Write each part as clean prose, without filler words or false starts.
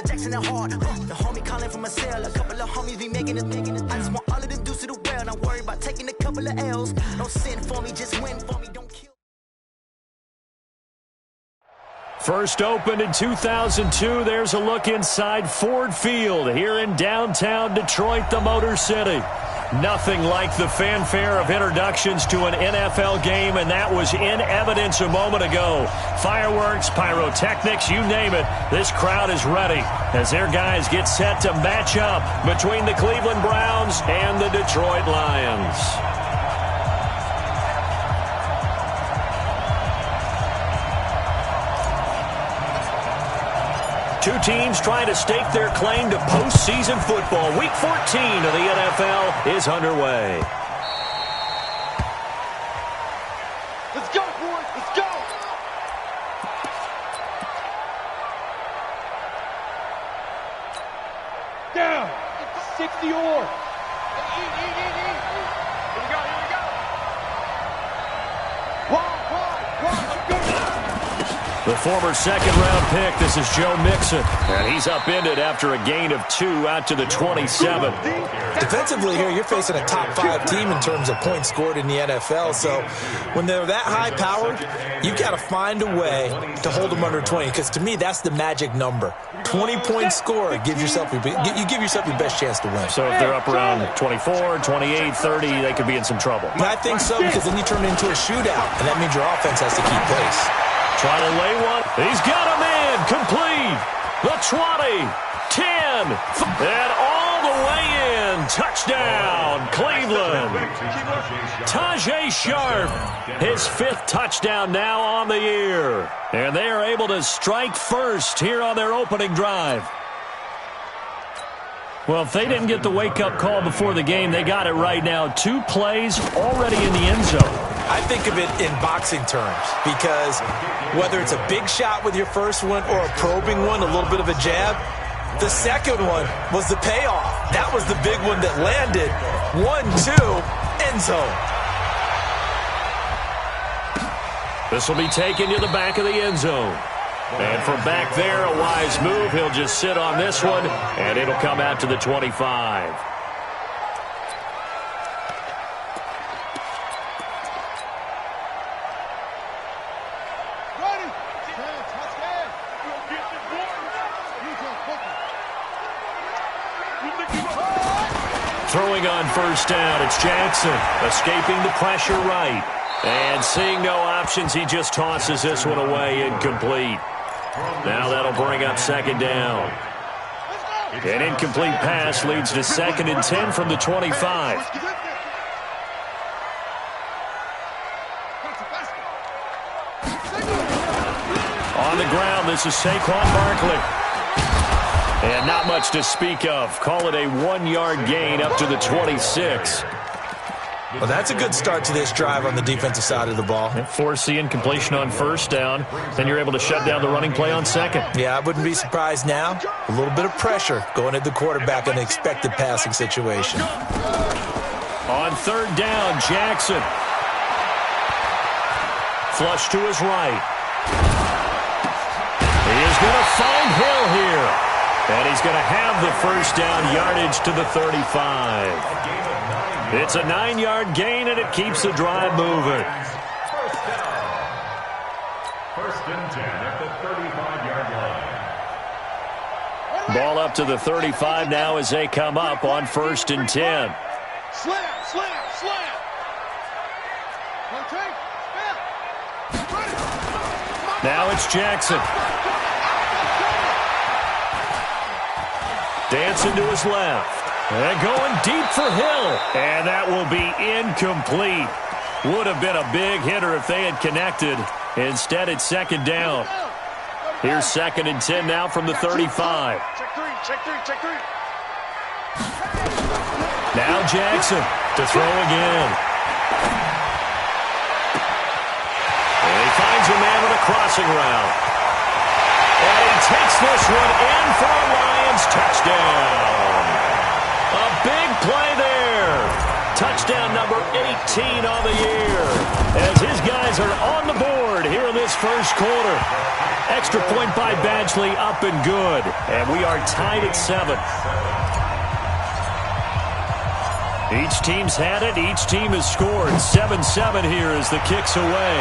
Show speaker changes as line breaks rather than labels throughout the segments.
Michael Jackson and hard. The homie calling from a cell. A couple of homies be making it. I just want all of them dudes to do well. Not worry about taking a couple of L's. Don't sin for me, just win for me. Don't kill.
First opened in 2002, there's a look inside Ford Field here in downtown Detroit, the Motor City. Nothing like the fanfare of introductions to an NFL game, and that was in evidence a moment ago. Fireworks, pyrotechnics, you name it. This crowd is ready as their guys get set to match up between the Cleveland Browns and the Detroit Lions. Two teams trying to stake their claim to postseason football. Week 14 of the NFL is underway.
Let's go, boys. Let's go. Down. 60 or. Eat. Here we go. Wide.
The former second-round pick, this is Joe Mixon. And he's upended after a gain of 2 out to the 27.
Defensively here, you're facing a top-5 team in terms of points scored in the NFL. So when they're that high-powered, you've got to find a way to hold them under 20. Because to me, that's the magic number. 20-point score, you give yourself your best chance to win.
So if they're up around 24, 28, 30, they could be in some trouble.
And I think so, because then you turn it into a shootout, and that means your offense has to keep pace.
Trying to lay one. He's got him in. Complete. The 20, 10, and all the way in. Touchdown, Cleveland. Tajay Sharp, his 5th touchdown now on the year. And they are able to strike first here on their opening drive. Well, if they didn't get the wake-up call before the game, they got it right now. 2 plays already in the end zone.
I think of it in boxing terms, because whether it's a big shot with your first one or a probing one, a little bit of a jab, the second one was the payoff. That was the big one that landed. 1-2, end zone.
This will be taken to the back of the end zone. And from back there, a wise move. He'll just sit on this one, and it'll come out to the 25. Throwing on first down, it's Jackson, escaping the pressure right. And seeing no options, he just tosses this one away, incomplete. Now that'll bring up second down. An incomplete pass leads to 2nd and 10 from the 25. On the ground, this is Saquon Barkley. And not much to speak of. Call it a 1-yard gain up to the 26.
Well, that's a good start to this drive on the defensive side of the ball.
Force the incompletion on first down. Then you're able to shut down the running play on second.
Yeah, I wouldn't be surprised now. A little bit of pressure going at the quarterback in an expected passing situation.
On third down, Jackson. Flush to his right. He is going to find Hill here. And he's going to have the first down, yardage to the 35. It's a 9-yard gain, and it keeps the drive moving.
First and 10 at the 35-yard line.
Ball up to the 35 now as they come up on first and 10.
Slam.
Now it's Jackson. Dancing to his left. And going deep for Hill. And that will be incomplete. Would have been a big hitter if they had connected. Instead, it's second down. Here's 2nd and 10 now from the 35.
Check three.
Now Jackson to throw again. And he finds a man with a crossing route. And he takes this one in for a Lions touchdown. A big play there. Touchdown number 18 on the year. As his guys are on the board here in this first quarter. extra point by Badgley, up and good. And we are tied at 7. Each team's had it. Each team has scored. 7-7 here as the kick's away.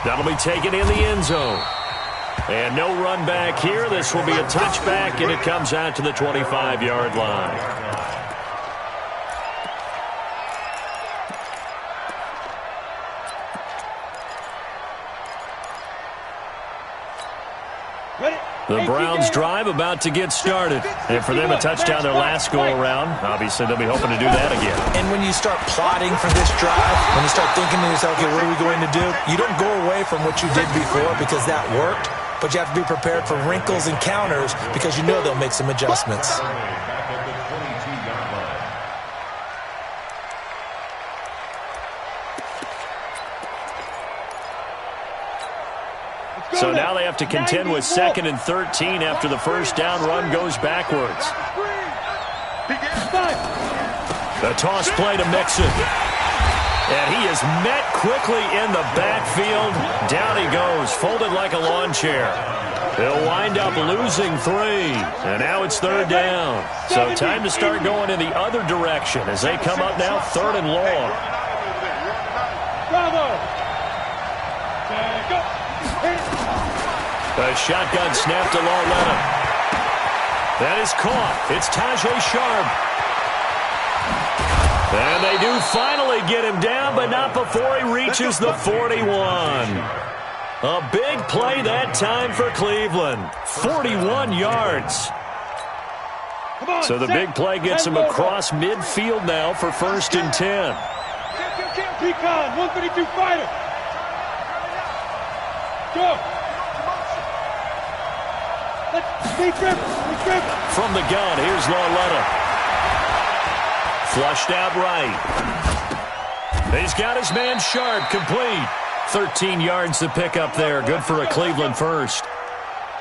That'll be taken in the end zone. And no run back here. This will be a touchback, and it comes out to the 25-yard line. The Browns' drive about to get started. And for them, a touchdown their last go-around. Obviously, they'll be hoping to do that again.
And when you start plotting for this drive, when you start thinking to yourself, okay, what are we going to do? You don't go away from what you did before because that worked, but you have to be prepared for wrinkles and counters because you know they'll make some adjustments.
So now they have to contend with 2nd and 13 after the first down run goes backwards. The toss play to Mixon. And he is met quickly in the backfield. Down he goes, folded like a lawn chair. They'll wind up losing 3. And now it's 3rd down. So time to start going in the other direction as they come up now 3rd and long.
Bravo!
A shotgun snap to Lauletta. That is caught. It's Tajay Sharp. And they do finally get him down, but not before he reaches the 41. A big play that time for Cleveland. 41 yards. So the big play gets him across midfield now for 1st and 10.
Recon, 132 fighter. Go.
From the gun, here's Lauletta. Flushed out right. He's got his man Sharp, complete. 13 yards to pick up there. Good for a Cleveland first.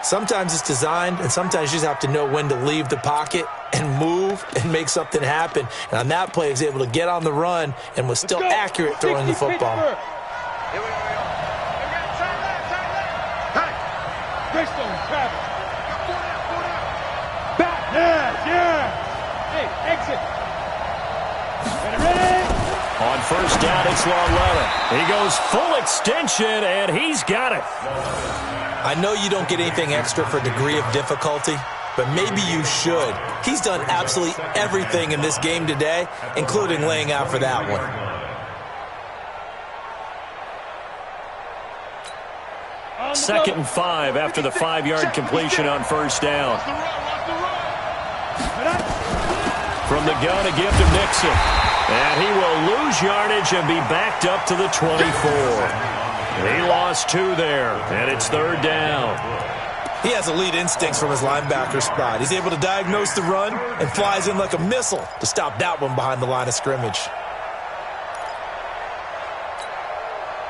Sometimes it's designed, and sometimes you just have to know when to leave the pocket and move and make something happen. And on that play, he was able to get on the run and was still accurate throwing the football.
Greystone, Travis. Yeah. Hey, exit. Ready?
On 1st down, it's Lauletta. He goes full extension, and he's got it.
I know you don't get anything extra for degree of difficulty, but maybe you should. He's done absolutely everything in this game today, including laying out for that one.
Second and 5 after the 5-yard completion on 1st down. From the gun, a gift to Mixon. And he will lose yardage and be backed up to the 24. He lost 2 there, and it's 3rd down.
He has elite instincts from his linebacker spot. He's able to diagnose the run and flies in like a missile to stop that one behind the line of scrimmage.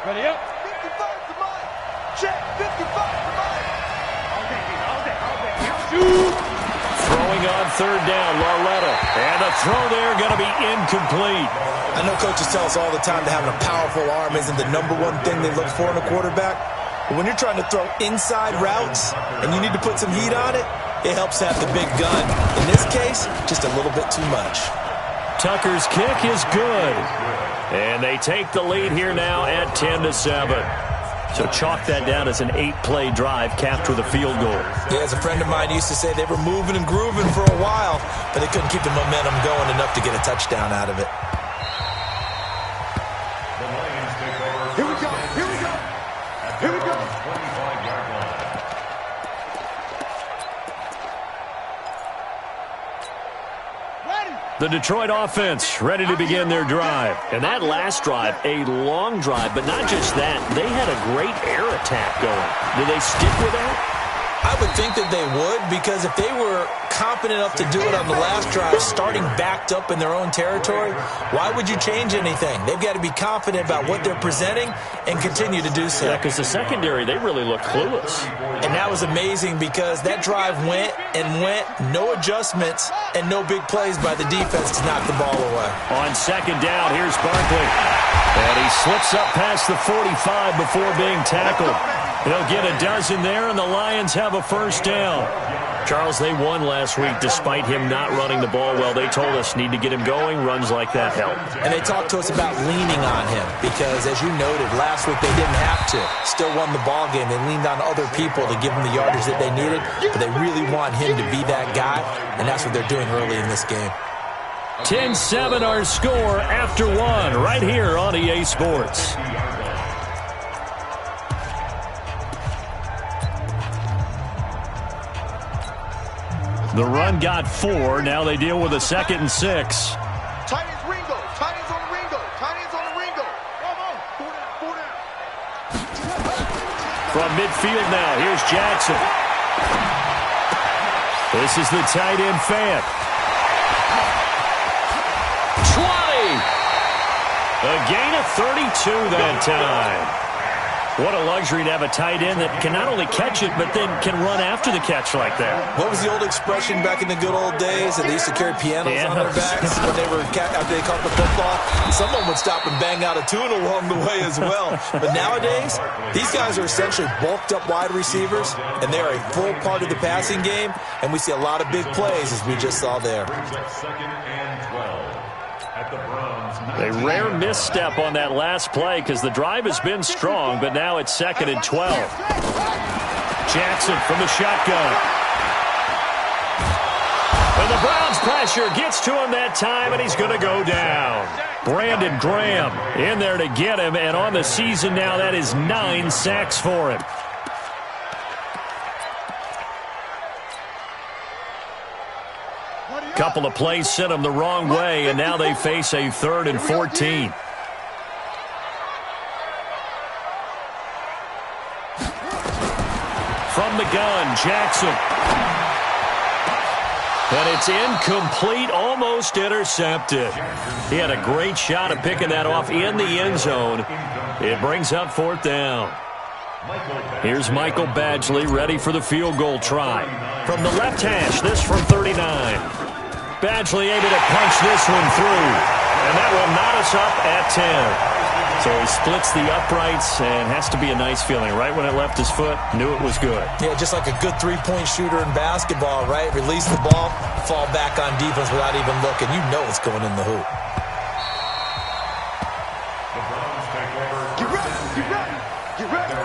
Ready up.
55 to mine. Check. 55 to mine.
All day.
Throwing on 3rd down, Lauletta. And the throw there going to be incomplete.
I know coaches tell us all the time that having a powerful arm isn't the number one thing they look for in a quarterback. But when you're trying to throw inside routes and you need to put some heat on it, it helps to have the big gun. In this case, just a little bit too much.
Tucker's kick is good. And they take the lead here now at 10-7. So chalk that down as an 8-play drive capped with a field goal.
Yeah, as a friend of mine used to say, they were moving and grooving for a while, but they couldn't keep the momentum going enough to get a touchdown out of it.
The Lions take over.
Here we go. Here we go.
25-yard line.
The Detroit offense ready to begin their drive. And that last drive, a long drive, but not just that. They had a great air attack going. Do they stick with that?
I would think that they would, because if they were confident enough to do it on the last drive, starting backed up in their own territory, why would you change anything? They've got to be confident about what they're presenting and continue to do so.
Yeah, because the secondary, they really look clueless.
And that was amazing because that drive went and went, no adjustments, and no big plays by the defense to knock the ball away.
On 2nd down, here's Barkley. And he slips up past the 45 before being tackled. He'll get a dozen there, and the Lions have a first down. Charles, they won last week despite him not running the ball well. They told us need to get him going. Runs like that help.
And they talked to us about leaning on him because, as you noted, last week they didn't have to. Still won the ball game. They leaned on other people to give them the yardage that they needed, but they really want him to be that guy, and that's what they're doing early in this game.
10-7 our score after one right here on EA Sports. The run got 4. Now they deal with a 2nd and 6.
Tight ends Ringo. Tight ends on the Ringo. Tight ends on the Ringo. Come on. 4 down.
From midfield now, here's Jackson. This is the tight end Fant. 20. A gain of 32 that time. What a luxury to have a tight end that can not only catch it, but then can run after the catch like that.
What was the old expression back in the good old days that they used to carry pianos on their backs when they were after they caught the football? Someone would stop and bang out a tune along the way as well. But nowadays, these guys are essentially bulked up wide receivers, and they are a full part of the passing game, and we see a lot of big plays as we just saw there.
A rare misstep on that last play because the drive has been strong, but now it's 2nd and 12. Jackson from the shotgun. And the Browns pressure gets to him that time, and he's going to go down. Brandon Graham in there to get him, and on the season now that is 9 sacks for him. Couple of plays sent them the wrong way, and now they face a 3rd and 14. From the gun, Jackson. And it's incomplete, almost intercepted. He had a great shot at picking that off in the end zone. It brings up 4th down. Here's Michael Badgley ready for the field goal try. From the left hash, this from 39. Badgley able to punch this one through, and that will knot us up at 10. So he splits the uprights, and has to be a nice feeling. Right when it left his foot, knew it was good.
Yeah, just like a good three-point shooter in basketball, right? Release the ball, fall back on defense without even looking. You know it's going in the hoop.
Get ready. Get ready. Get ready.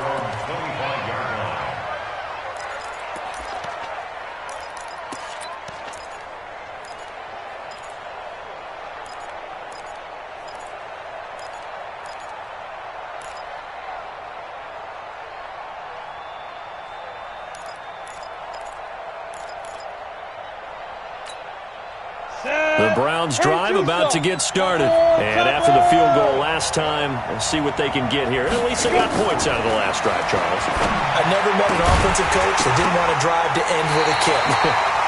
The Browns drive about to get started. And after the field goal last time, we'll see what they can get here. At least they got points out of the last drive, Charles.
I never met an offensive coach that didn't want to drive to end with a kick.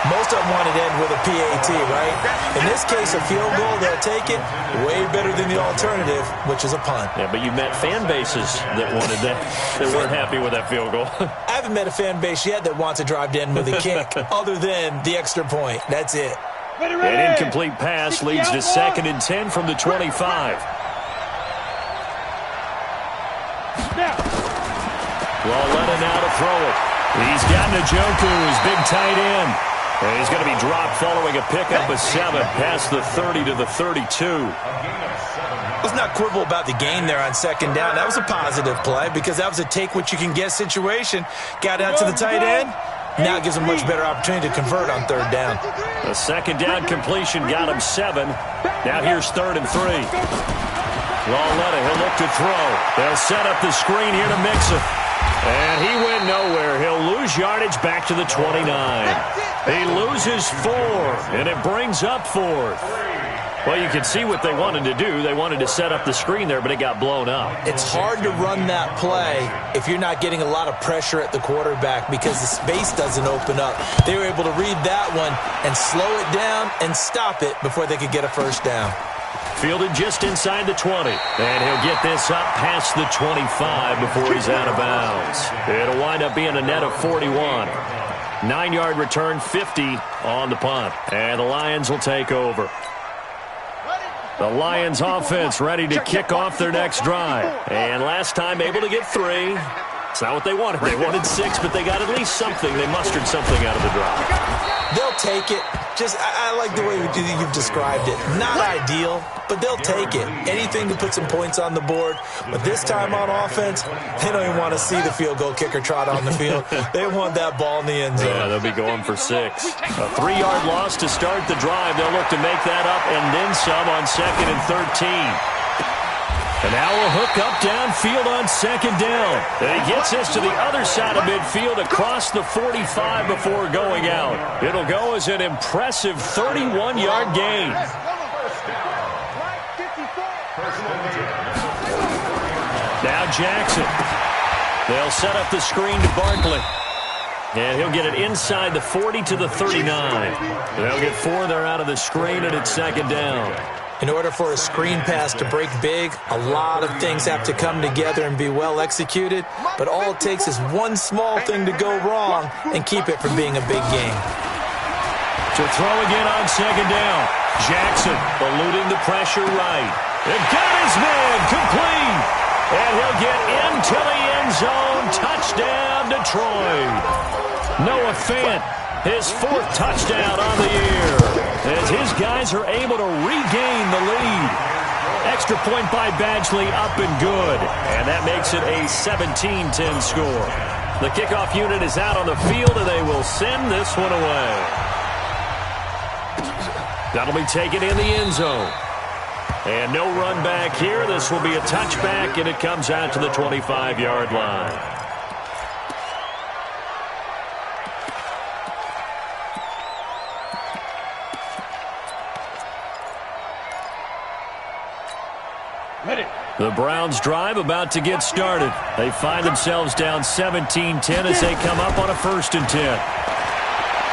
Most of them wanted to end with a PAT, right? In this case, a field goal, they'll take it way better than the alternative, which is a punt.
Yeah, but you met fan bases that wanted that, that weren't happy with that field goal.
I haven't met a fan base yet that wants to drive to end with a kick, other than the extra point. That's it.
An incomplete pass leads to 2nd and 10 from the 25. Lauletta now to throw it. He's got Njoku, his big tight end. And he's going to be dropped following a pickup of 7 past the 30 to the 32.
Let's not quibble about the gain there on 2nd down. That was a positive play because that was a take-what-you-can-get situation. Got out to the tight end. Now it gives him a much better opportunity to convert on 3rd down.
The 2nd down completion got him 7. Now here's 3rd and 3. Lauletta, he'll look to throw. They'll set up the screen here to mix it. And he went nowhere. He'll lose yardage back to the 29. He loses 4, and it brings up 4th. Well, you can see what they wanted to do. They wanted to set up the screen there, but it got blown up.
It's hard to run that play if you're not getting a lot of pressure at the quarterback because the space doesn't open up. They were able to read that one and slow it down and stop it before they could get a first down.
Fielded just inside the 20. And he'll get this up past the 25 before he's out of bounds. It'll wind up being a net of 41. 9-yard return, 50 on the punt. And the Lions will take over. The Lions offense ready to kick off their next drive. And last time able to get 3. It's not what they wanted. They wanted 6, but they got at least something. They mustered something out of the drive.
They'll take it. I like the way you've described it. Not ideal, but they'll take it. Anything to put some points on the board. But this time on offense, they don't even want to see the field goal kicker trot on the field. They want that ball in the end zone.
Yeah, they'll be going for 6. A 3-yard loss to start the drive. They'll look to make that up and then some on 2nd and 13. And now a hook up downfield on 2nd down. And he gets this to the other side of midfield across the 45 before going out. It'll go as an impressive 31-yard gain. Now Jackson. They'll set up the screen to Barkley. And he'll get it inside the 40 to the 39. They'll get 4 there out of the screen, and it's 2nd down.
In order for a screen pass to break big, a lot of things have to come together and be well executed, but all it takes is one small thing to go wrong and keep it from being a big game.
To throw again on 2nd down. Jackson eluding the pressure right. And got his man complete. And he'll get into the end zone. Touchdown, Detroit. Noah Fant, his 4th touchdown on the year, as his guys are able to regain the lead. Extra point by Badgley up and good. And that makes it a 17-10 score. The kickoff unit is out on the field, and they will send this one away. That'll be taken in the end zone. And no run back here. This will be a touchback, and it comes out to the 25-yard line. The Browns drive about to get started. They find themselves down 17-10 as they come up on a 1st and 10.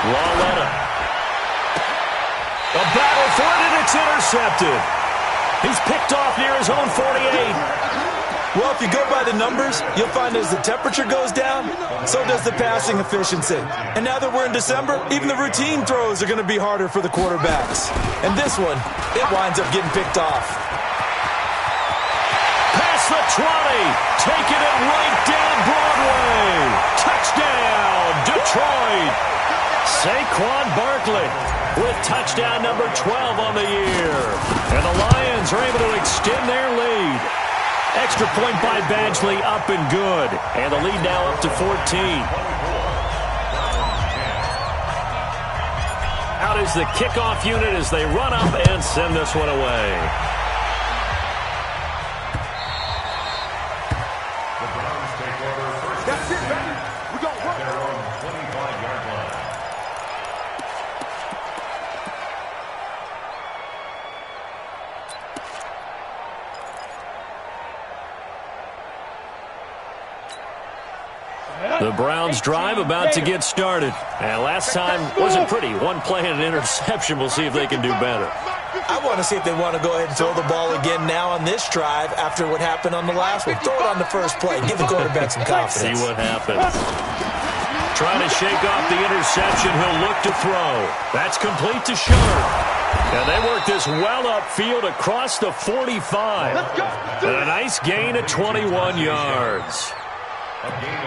Lauletta. A battle for it, and it's intercepted. He's picked off near his own 48.
Well, if you go by the numbers, you'll find as the temperature goes down, so does the passing efficiency. And now that we're in December, even the routine throws are going to be harder for the quarterbacks. And this one, it winds up getting picked off.
The 20, taking it right down Broadway. Touchdown, Detroit. Saquon Barkley with touchdown number 12 on the year. And the Lions are able to extend their lead. Extra point by Badgley up and good. And the lead now up to 14. Out is the kickoff unit as they run up and send this one away.
That's it, baby. We gon' work. They're on the 25-yard line.
The Browns drive about to get started. And last time wasn't pretty. One play and an interception. We'll see if they can do better.
I want to see if they want to go ahead and throw the ball again now on this drive after what happened on the last one. Throw it on the first play. Give the quarterback some confidence.
See what happens. Trying to shake off the interception. He'll look to throw. That's complete to Sharp. And they work this well upfield across the 45. And a nice gain of 21 yards.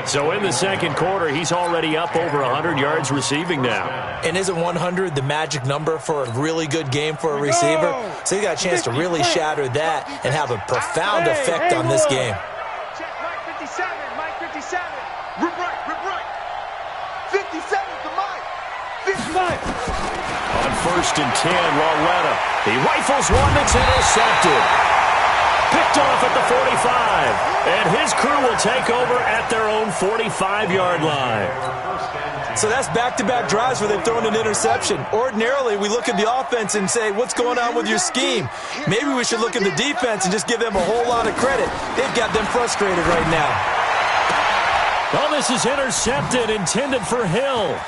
So in the second quarter, he's already up over 100 yards receiving now.
And isn't 100 the magic number for a really good game for a receiver? So he got a chance to really shatter that and have a profound effect on this game.
Check Mike 57, Mike 57. Rip right. 57 to Mike. 55.
On 1st and 10, Lauletta. He rifles one that's intercepted. Picked off at the 45. And his crew will take over at their own 45-yard line.
So that's back-to-back drives where they've thrown an interception. Ordinarily, we look at the offense and say, what's going on with your scheme? Maybe we should look at the defense and just give them a whole lot of credit. They've got them frustrated right now.
Well, this is intercepted, intended for Hill.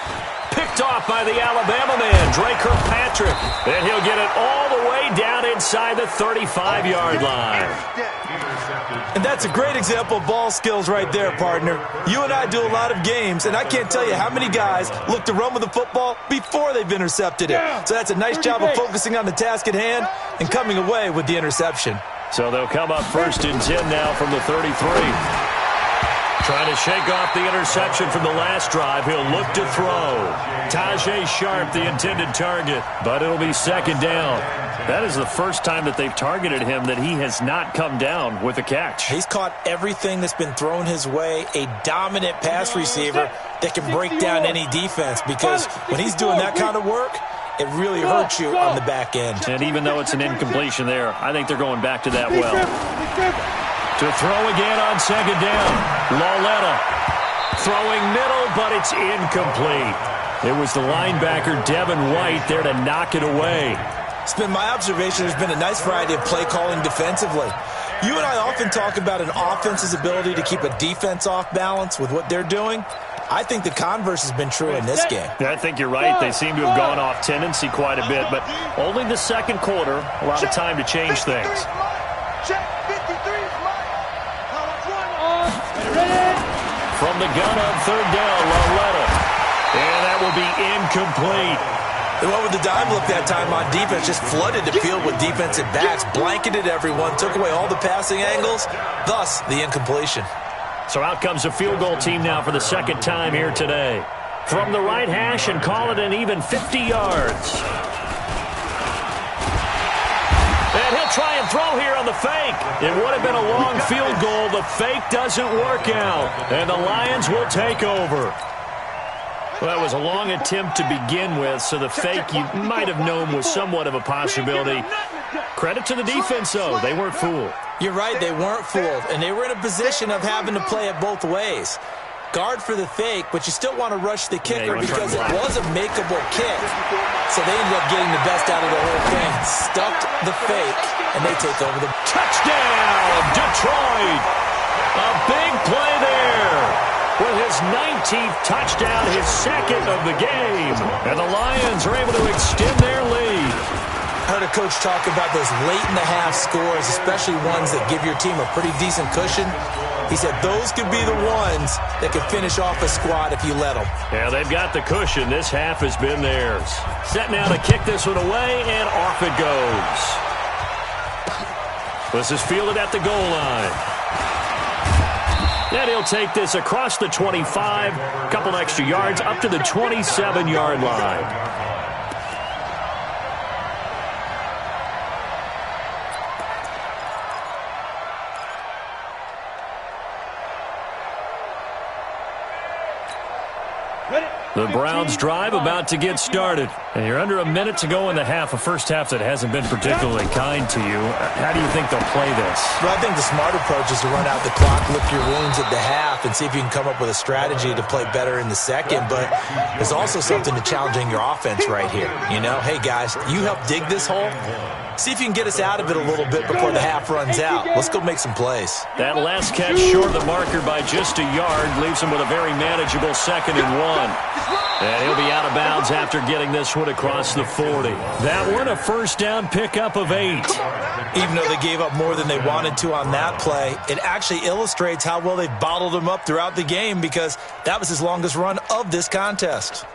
Picked off by the Alabama man, Dre Kirkpatrick. And he'll get it all the way down inside the 35-yard line.
And that's a great example of ball skills right there, partner. You and I do a lot of games, and I can't tell you how many guys look to run with the football before they've intercepted it. So that's a nice job of focusing on the task at hand and coming away with the interception.
So they'll come up 1st and 10 now from the 33. Trying to shake off the interception from the last drive. He'll look to throw. Tajay Sharp, the intended target, but it'll be second down. That is the first time that they've targeted him that he has not come down with a catch.
He's caught everything that's been thrown his way, a dominant pass receiver that can break down any defense, because when he's doing that kind of work, it really hurts you on the back end.
And even though it's an incompletion there, I think they're going back to that well. To throw again on second down. Lauletta throwing middle, but it's incomplete. It was the linebacker, Devin White, there to knock it away.
It's been my observation there's been a nice variety of play calling defensively. You and I often talk about an offense's ability to keep a defense off balance with what they're doing. I think the converse has been true in this game.
I think you're right. They seem to have gone off tendency quite a bit, but only the second quarter, a lot of time to change things. From the gun on third down, Lauletta. And that will be incomplete.
They went with the dime look that time on defense, just flooded the field with defensive backs, blanketed everyone, took away all the passing angles, thus the incompletion.
So out comes a field goal team now for the second time here today. From the right hash and call it an even 50 yards. And he'll try and throw here on the fake. It would have been a long field goal. The fake doesn't work out. And the Lions will take over. Well, that was a long attempt to begin with, so the fake you might have known was somewhat of a possibility. Credit to the defense, though. They weren't fooled.
You're right, they weren't fooled, and they were in a position of having to play it both ways. Guard for the fake, but you still want to rush the kicker because it was a makeable kick. So they ended up getting the best out of the whole thing. Stuffed the fake, and they take over the
touchdown, Detroit. A big play there. With his 19th touchdown, his second of the game. And the Lions are able to extend their lead.
I heard a coach talk about those late-in-the-half scores, especially ones that give your team a pretty decent cushion. He said those could be the ones that could finish off a squad if you let them.
Yeah, they've got the cushion. This half has been theirs. Set now to kick this one away, and off it goes. This is fielded at the goal line. And he'll take this across the 25, a couple extra yards, up to the 27-yard line. The Browns drive about to get started. And you're under a minute to go in the half, a first half that hasn't been particularly kind to you. How do you think they'll play this?
Well, I think the smart approach is to run out the clock, lick your wounds at the half, and see if you can come up with a strategy to play better in the second. But there's also something to challenging your offense right here. You know, hey, guys, you help dig this hole. See if you can get us out of it a little bit before the half runs out. Let's go make some plays.
That last catch short of the marker by just a yard leaves him with a very manageable 2nd and 1. And he'll be out of bounds after getting this one across the 40. That one a first down pickup of 8.
Even though they gave up more than they wanted to on that play, it actually illustrates how well they bottled him up throughout the game, because that was his longest run of this contest.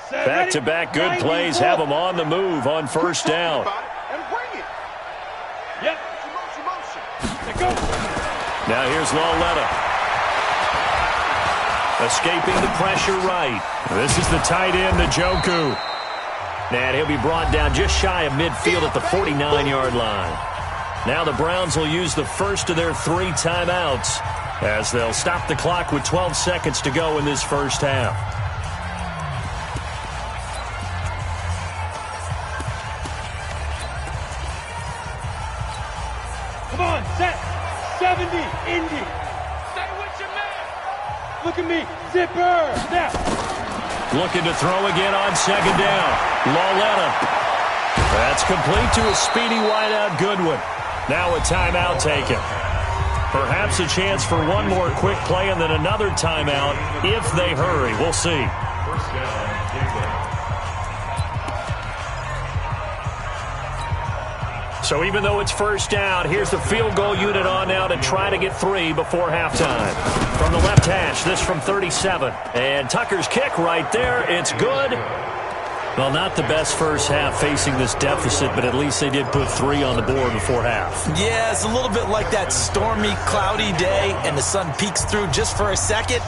Back-to-back good plays have them on the move on first down. Now here's Lauletta. Escaping the pressure right. This is the tight end, Njoku. And he'll be brought down just shy of midfield at the 49-yard line. Now the Browns will use the first of their 3 timeouts as they'll stop the clock with 12 seconds to go in this first half.
Come on, set. 70, Indy. Stay with your man. Look at me, zipper. Snap.
Looking to throw again on second down. Lauletta. That's complete to a speedy wideout Goodwin. Now a timeout taken. Perhaps a chance for one more quick play and then another timeout if they hurry. We'll see. So even though it's first down, here's the field goal unit on now to try to get 3 before halftime. From the left hash, this from 37. And Tucker's kick right there. It's good. Well, not the best first half facing this deficit, but at least they did put 3 on the board before half.
Yeah, it's a little bit like that stormy, cloudy day, and the sun peeks through just for a second.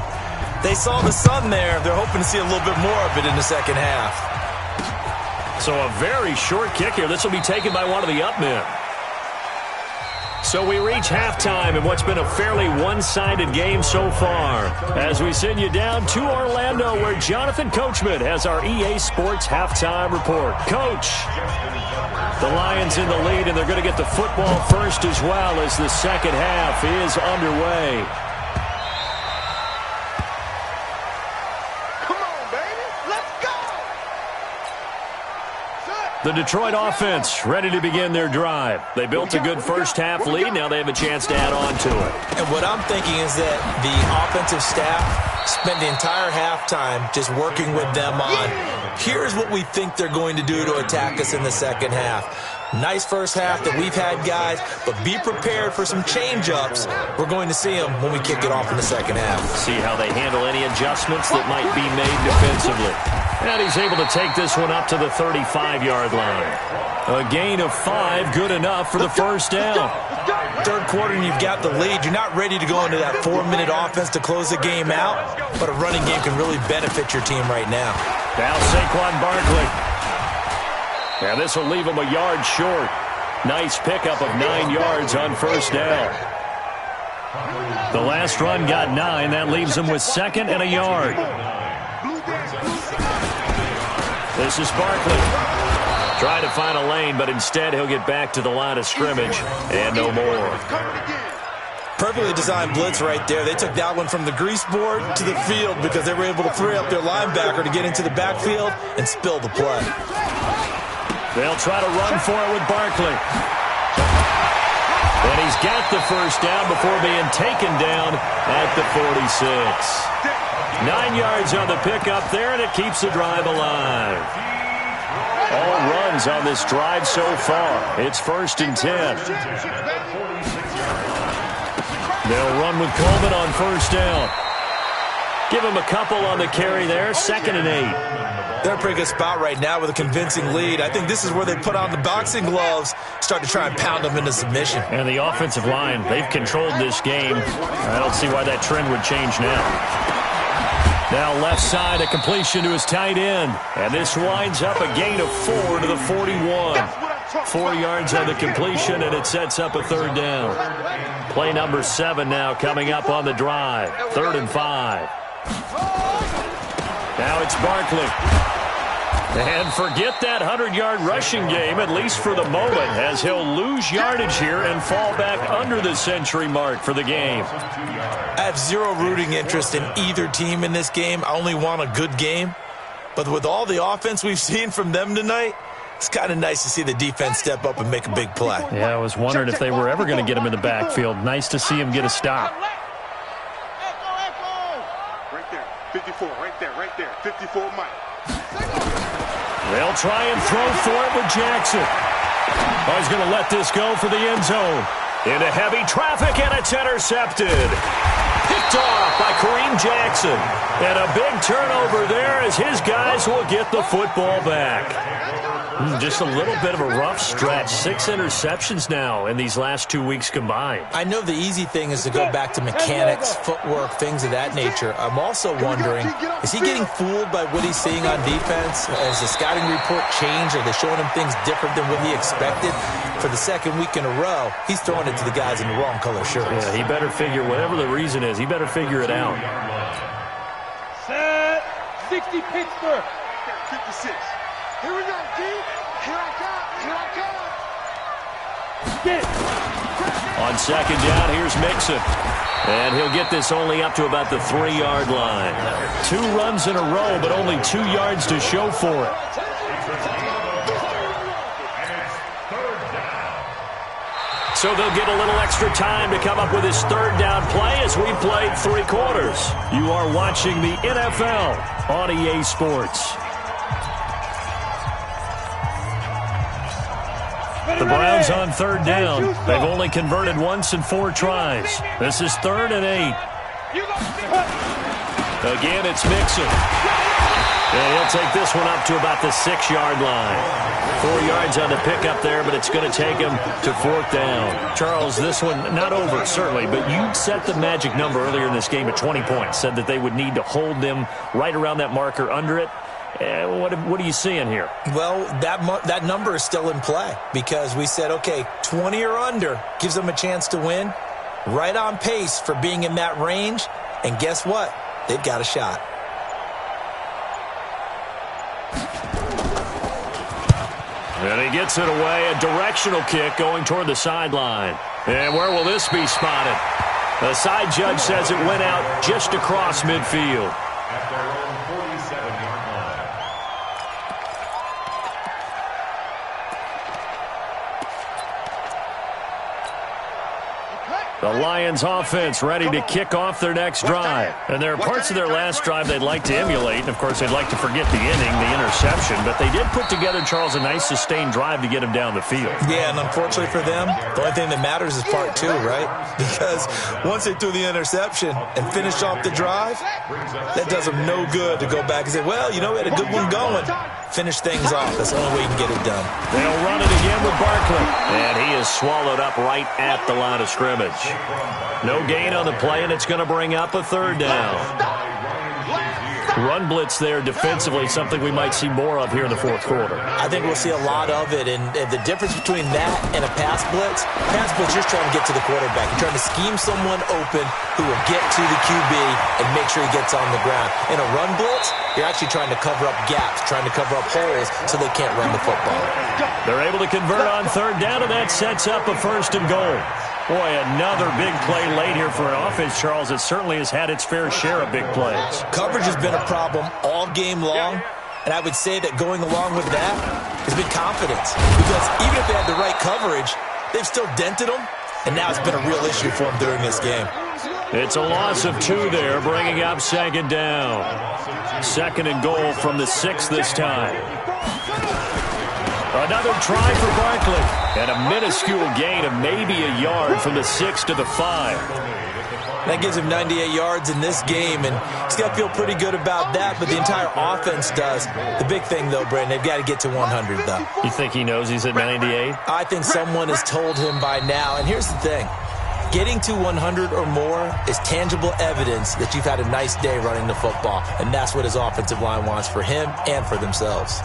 They saw the sun there. They're hoping to see a little bit more of it in the second half.
So a very short kick here. This will be taken by one of the up men. So we reach halftime in what's been a fairly one-sided game so far. As we send you down to Orlando, where Jonathan Coachman has our EA Sports halftime report. Coach, the Lions in the lead, and they're going to get the football first as well as the second half is underway. The Detroit offense ready to begin their drive. They built a good first-half lead. Now they have a chance to add on to it.
And what I'm thinking is that the offensive staff spent the entire halftime just working with them on, here's what we think they're going to do to attack us in the second half. Nice first half that we've had, guys, but be prepared for some change-ups. We're going to see them when we kick it off in the second half.
See how they handle any adjustments that might be made defensively. And he's able to take this one up to the 35-yard line. A gain of 5, good enough for the first down.
Third quarter and you've got the lead. You're not ready to go into that 4-minute offense to close the game out, but a running game can really benefit your team right now.
Now Saquon Barkley. Now this will leave him a yard short. Nice pickup of 9 yards on first down. The last run got 9. That leaves him with 2nd and a yard. This is Barkley. Trying to find a lane, but instead he'll get back to the line of scrimmage and no more.
Perfectly designed blitz right there. They took that one from the grease board to the field because they were able to free up their linebacker to get into the backfield and spill the play.
They'll try to run for it with Barkley. And he's got the first down before being taken down at the 46. 9 yards on the pickup there, and it keeps the drive alive. All runs on this drive so far. It's 1st and 10. They'll run with Coleman on first down. Give him a couple on the carry there. 2nd and 8.
They're in a pretty good spot right now with a convincing lead. I think this is where they put on the boxing gloves, start to try and pound them into submission.
And the offensive line, they've controlled this game. I don't see why that trend would change now. Now left side, a completion to his tight end. And this winds up a gain of 4 to the 41. 4 yards on the completion, and it sets up a 3rd down. Play number 7 now coming up on the drive. 3rd and 5. Now it's Barkley. And forget that 100-yard rushing game, at least for the moment, as he'll lose yardage here and fall back under the century mark for the game.
I have zero rooting interest in either team in this game. I only want a good game. But with all the offense we've seen from them tonight, it's kind of nice to see the defense step up and make a big play.
Yeah, I was wondering if they were ever going to get him in the backfield. Nice to see him get a stop.
Right there, 54, right there, 54 Mike.
They'll try and throw for it with Jackson. Oh, he's going to let this go for the end zone. Into heavy traffic, and it's intercepted. Picked off by Kareem Jackson. And a big turnover there as his guys will get the football back. Just a little bit of a rough stretch. 6 interceptions now in these last 2 weeks combined.
I know the easy thing is to go back to mechanics, footwork, things of that nature. I'm also wondering, is he getting fooled by what he's seeing on defense? Has the scouting report changed? Are they showing him things different than what he expected? For the 2nd week in a row, he's throwing it to the guys in the wrong color shirts.
Yeah, he better figure, whatever the reason is, he better figure it out.
Set 60 Pittsburgh.
56. Here we go, D. Here I come.
Get.
On 2nd down, here's Mixon. And he'll get this only up to about the 3-yard line. 2 runs in a row, but only 2 yards to show for it. So they'll get a little extra time to come up with his 3rd down play as we played 3 quarters. You are watching the NFL on EA Sports. The Browns on 3rd down. They've only converted once in 4 tries. This is 3rd and 8. Again, it's Mixon. And he'll take this one up to about the 6-yard line. 4 yards on the pickup there, but it's going to take him to 4th down. Charles, this one not over, certainly, but you set the magic number earlier in this game at 20 points, said that they would need to hold them right around that marker under it. What are you seeing here?
Well, that number is still in play because we said, okay, 20 or under gives them a chance to win. Right on pace for being in that range. And guess what? They've got a shot.
And he gets it away, a directional kick going toward the sideline. And where will this be spotted? The side judge says it went out just across midfield.
At their own 47-yard line.
The Lions offense ready to kick off their next drive. And there are parts of their last drive they'd like to emulate. And, of course, they'd like to forget the inning, the interception. But they did put together, Charles, a nice sustained drive to get him down the field.
Yeah, and unfortunately for them, the only thing that matters is part 2, right? Because once they threw the interception and finished off the drive, that does them no good to go back and say, well, you know, we had a good one going. Finish things off. That's the only way you can get it done.
They'll run it again with Barkley. And he is swallowed up right at the line of scrimmage. No gain on the play, and it's going to bring up a 3rd down. Run blitz there defensively, something we might see more of here in the 4th quarter.
I think we'll see a lot of it, and the difference between that and a pass blitz, you're trying to get to the quarterback. You're trying to scheme someone open who will get to the QB and make sure he gets on the ground. In a run blitz, you're actually trying to cover up gaps, trying to cover up holes so they can't run the football.
They're able to convert on 3rd down, and that sets up a 1st and goal. Boy, another big play late here for an offense, Charles. It certainly has had its fair share of big plays.
Coverage has been a problem all game long, and I would say that going along with that has been confidence. Because even if they had the right coverage, they've still dented them, and now it's been a real issue for them during this game.
It's a loss of 2 there, bringing up 2nd down. 2nd and goal from the 6 this time. Another try for Barkley. And a minuscule gain of maybe a yard from the 6 to the 5.
That gives him 98 yards in this game, and he's got to feel pretty good about that, but the entire offense does. The big thing, though, Brandon, they've got to get to 100, though.
You think he knows he's at 98?
I think someone has told him by now, and here's the thing. Getting to 100 or more is tangible evidence that you've had a nice day running the football, and that's what his offensive line wants for him and for themselves.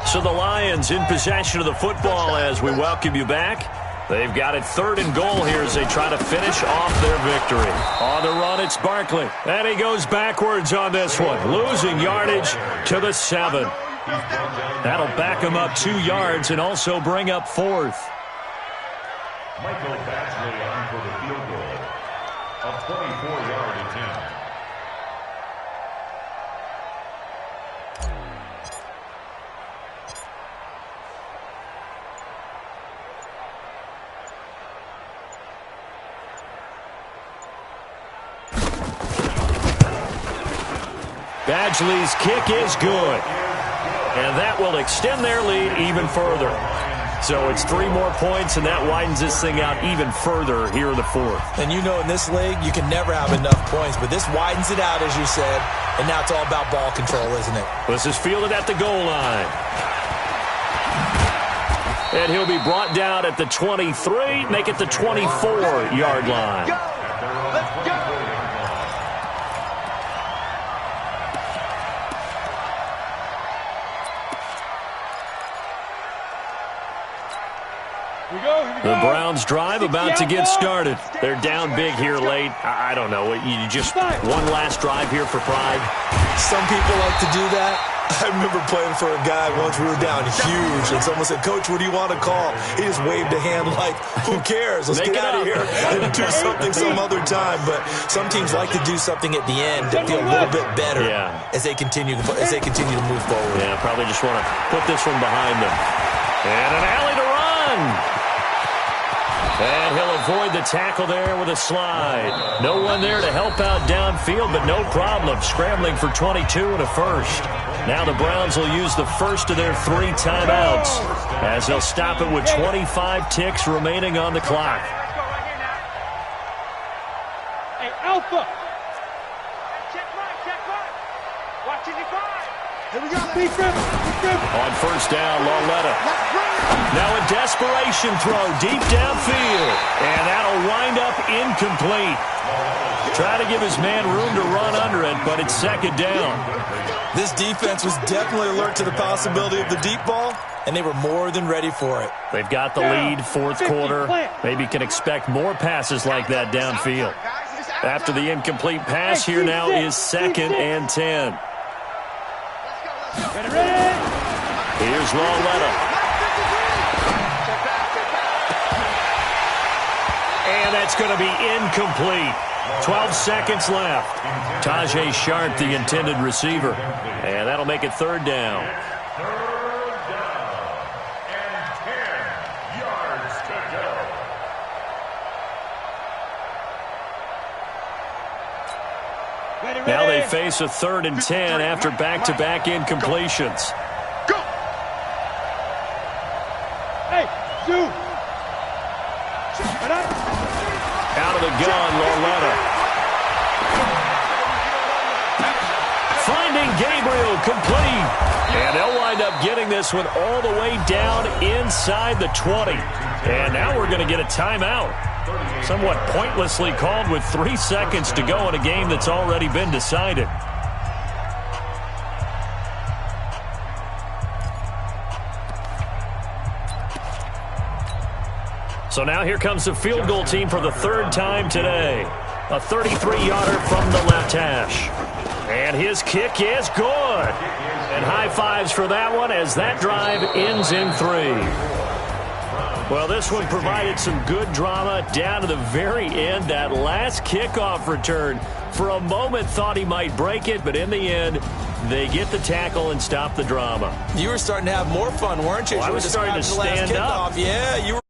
So the Lions in possession of the football as we welcome you back. They've got it 3rd and goal here as they try to finish off their victory. On the run, it's Barkley. And he goes backwards on this one, losing yardage to the 7. That'll back him up 2 yards and also bring up 4th.
Michael Batchley on for the field goal. A 24-yard attempt.
Badgley's kick is good. And that will extend their lead even further. So it's 3 more points, and that widens this thing out even further here in the 4th.
And you know in this league, you can never have enough points, but this widens it out, as you said, and now it's all about ball control, isn't it?
This is fielded at the goal line. And he'll be brought down at the 23, make it the 24-yard line.
Let's go!
The Browns drive about to get started. They're down big here late. I don't know. You just one last drive here for pride.
Some people like to do that. I remember playing for a guy once. We were down huge, and someone said, "Coach, what do you want to call?" He just waved a hand like, "Who cares? Let's get out of here and do something some other time." But some teams like to do something at the end to feel a little bit better as they continue to move forward.
Yeah, probably just want to put this one behind them. And an alley to run. And he'll avoid the tackle there with a slide. No one there to help out downfield, but no problem. Scrambling for 22 and a 1st. Now the Browns will use the first of their 3 timeouts as they'll stop it with 25 ticks remaining on the clock.
Hey, Alpha! Check right, check right. Watch
On first down, Lauletta. Now a desperation throw deep downfield. And that'll wind up incomplete. Try to give his man room to run under it, but it's second down.
This defense was definitely alert to the possibility of the deep ball, and they were more than ready for it.
They've got the lead, fourth quarter. Maybe can expect more passes like that downfield. After the incomplete pass, here now is 2nd and 10. Here's Lauletta. And that's going to be incomplete. 12 seconds left. Tajay Sharp, the intended receiver. And that'll make it third down.
Third down and 10 yards to go.
Now they face a 3rd and 10 after back-to-back incompletions.
Go!
Hey, Zoo!
Out of the gun, Lauletta. Finding Gabriel, complete. And they'll wind up getting this one all the way down inside the 20. And now we're going to get a timeout. Somewhat pointlessly called with 3 seconds to go in a game that's already been decided. So now here comes the field goal team for the 3rd time today. A 33-yarder from the left hash. And his kick is good. And high fives for that one as that drive ends in 3. Well, this one provided some good drama down to the very end. That last kickoff return, for a moment thought he might break it, but in the end, they get the tackle and stop the drama.
You were starting to have more fun, weren't you?
Well, I was starting to stand up.
Yeah, you were.